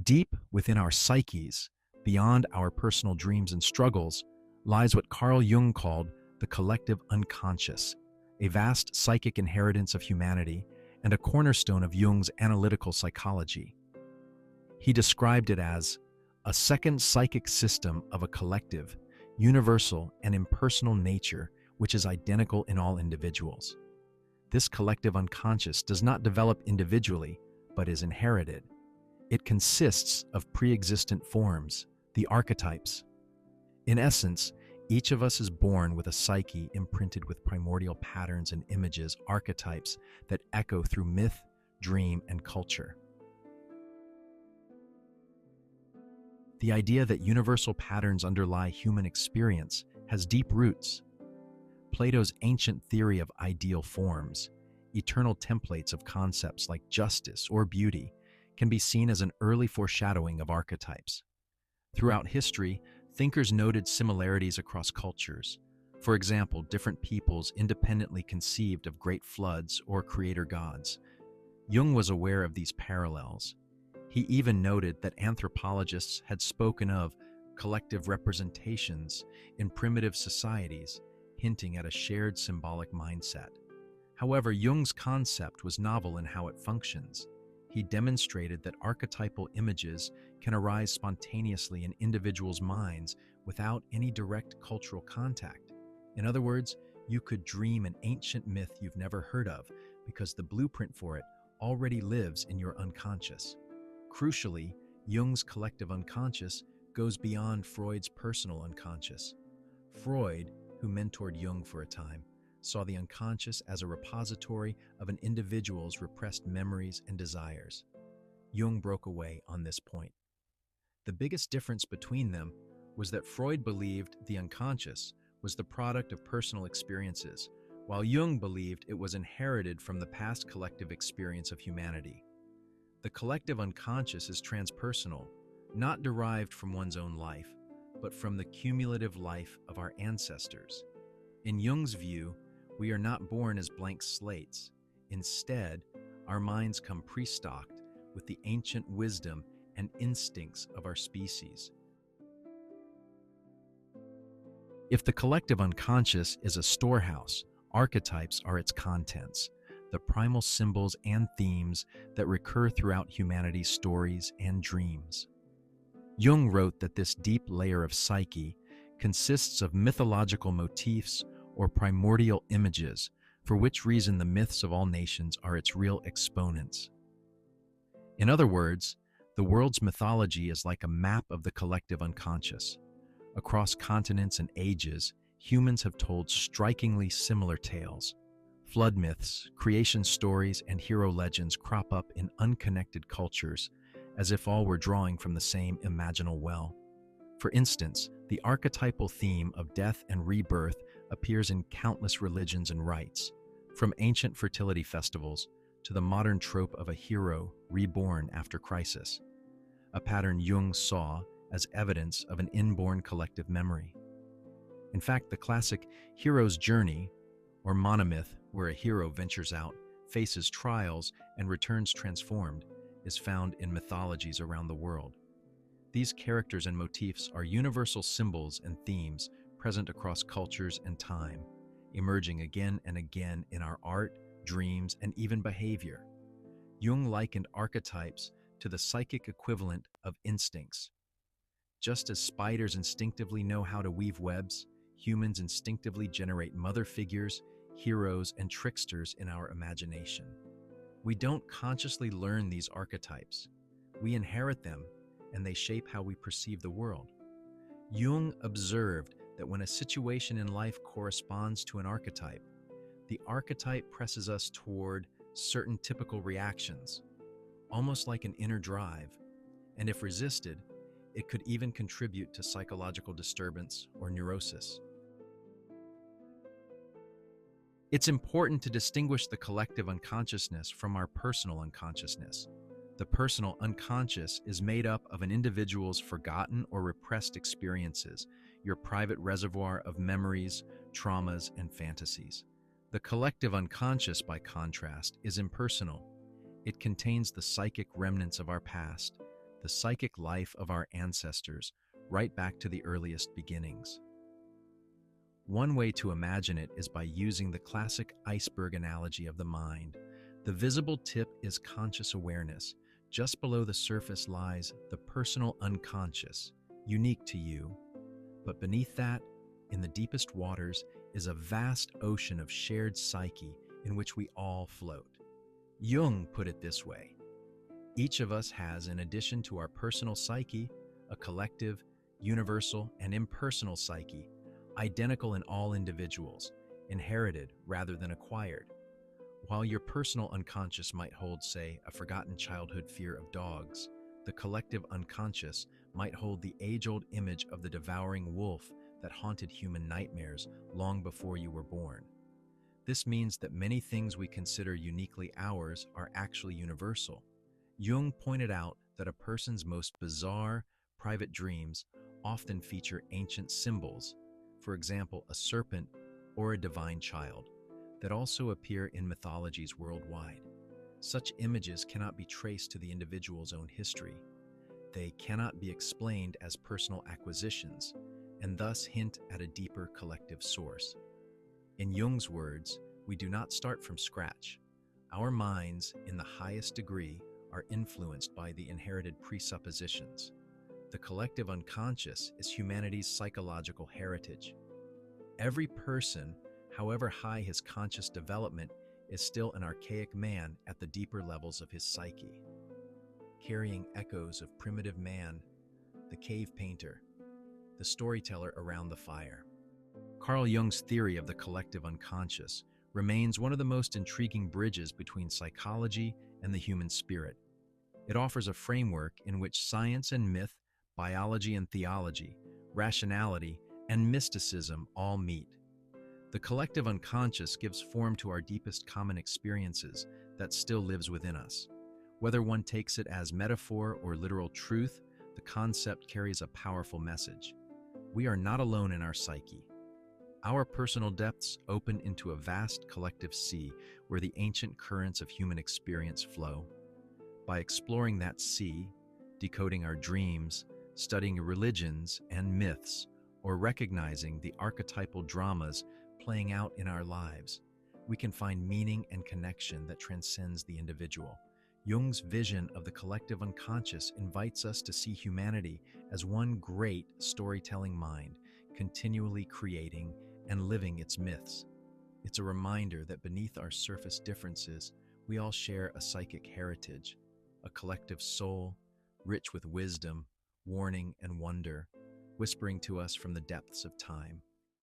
Deep within our psyches, beyond our personal dreams and struggles, lies what Carl Jung called the collective unconscious, a vast psychic inheritance of humanity and a cornerstone of Jung's analytical psychology. He described it as a second psychic system of a collective, universal, and impersonal nature which is identical in all individuals. This collective unconscious does not develop individually, but is inherited. It consists of pre-existent forms, the archetypes. In essence, each of us is born with a psyche imprinted with primordial patterns and images, archetypes that echo through myth, dream, and culture. The idea that universal patterns underlie human experience has deep roots. Plato's ancient theory of ideal forms, eternal templates of concepts like justice or beauty, can be seen as an early foreshadowing of archetypes. Throughout history, thinkers noted similarities across cultures. For example, different peoples independently conceived of great floods or creator gods. Jung was aware of these parallels. He even noted that anthropologists had spoken of collective representations in primitive societies, hinting at a shared symbolic mindset. However, Jung's concept was novel in how it functions. He demonstrated that archetypal images can arise spontaneously in individuals' minds without any direct cultural contact. In other words, you could dream an ancient myth you've never heard of because the blueprint for it already lives in your unconscious. Crucially, Jung's collective unconscious goes beyond Freud's personal unconscious. Freud, who mentored Jung for a time, saw the unconscious as a repository of an individual's repressed memories and desires. Jung broke away on this point. The biggest difference between them was that Freud believed the unconscious was the product of personal experiences, while Jung believed it was inherited from the past collective experience of humanity. The collective unconscious is transpersonal, not derived from one's own life, but from the cumulative life of our ancestors. In Jung's view, we are not born as blank slates. Instead, our minds come pre-stocked with the ancient wisdom and instincts of our species. If the collective unconscious is a storehouse, archetypes are its contents, the primal symbols and themes that recur throughout humanity's stories and dreams. Jung wrote that this deep layer of psyche consists of mythological motifs or primordial images, for which reason the myths of all nations are its real exponents. In other words, the world's mythology is like a map of the collective unconscious. Across continents and ages, humans have told strikingly similar tales. Flood myths, creation stories, and hero legends crop up in unconnected cultures, as if all were drawing from the same imaginal well. For instance, the archetypal theme of death and rebirth appears in countless religions and rites, from ancient fertility festivals to the modern trope of a hero reborn after crisis, a pattern Jung saw as evidence of an inborn collective memory. In fact, the classic hero's journey, or monomyth, where a hero ventures out, faces trials, and returns transformed, is found in mythologies around the world. These characters and motifs are universal symbols and themes present across cultures and time, emerging again and again in our art, dreams, and even behavior. Jung likened archetypes to the psychic equivalent of instincts. Just as spiders instinctively know how to weave webs, humans instinctively generate mother figures, heroes, and tricksters in our imagination. We don't consciously learn these archetypes. We inherit them, and they shape how we perceive the world. Jung observed that when a situation in life corresponds to an archetype, the archetype presses us toward certain typical reactions, almost like an inner drive, and if resisted, it could even contribute to psychological disturbance or neurosis. It's important to distinguish the collective unconsciousness from our personal unconsciousness. The personal unconscious is made up of an individual's forgotten or repressed experiences, your private reservoir of memories, traumas, and fantasies. The collective unconscious, by contrast, is impersonal. It contains the psychic remnants of our past, the psychic life of our ancestors, right back to the earliest beginnings. One way to imagine it is by using the classic iceberg analogy of the mind. The visible tip is conscious awareness. Just below the surface lies the personal unconscious, unique to you. But beneath that, in the deepest waters, is a vast ocean of shared psyche in which we all float. Jung put it this way: each of us has, in addition to our personal psyche, a collective, universal, and impersonal psyche, identical in all individuals, inherited rather than acquired. While your personal unconscious might hold, say, a forgotten childhood fear of dogs, the collective unconscious might hold the age-old image of the devouring wolf that haunted human nightmares long before you were born. This means that many things we consider uniquely ours are actually universal. Jung pointed out that a person's most bizarre, private dreams often feature ancient symbols, for example, a serpent or a divine child, that also appear in mythologies worldwide. Such images cannot be traced to the individual's own history. They cannot be explained as personal acquisitions, and thus hint at a deeper collective source. In Jung's words, we do not start from scratch. Our minds, in the highest degree, are influenced by the inherited presuppositions. The collective unconscious is humanity's psychological heritage. Every person, however high his conscious development, is still an archaic man at the deeper levels of his psyche, carrying echoes of primitive man, the cave painter, the storyteller around the fire. Carl Jung's theory of the collective unconscious remains one of the most intriguing bridges between psychology and the human spirit. It offers a framework in which science and myth, biology and theology, rationality and mysticism all meet. The collective unconscious gives form to our deepest common experiences that still lives within us. Whether one takes it as metaphor or literal truth, the concept carries a powerful message. We are not alone in our psyche. Our personal depths open into a vast collective sea where the ancient currents of human experience flow. By exploring that sea, decoding our dreams, studying religions and myths, or recognizing the archetypal dramas playing out in our lives, we can find meaning and connection that transcends the individual. Jung's vision of the collective unconscious invites us to see humanity as one great storytelling mind, continually creating and living its myths. It's a reminder that beneath our surface differences, we all share a psychic heritage, a collective soul, rich with wisdom, warning, and wonder, whispering to us from the depths of time.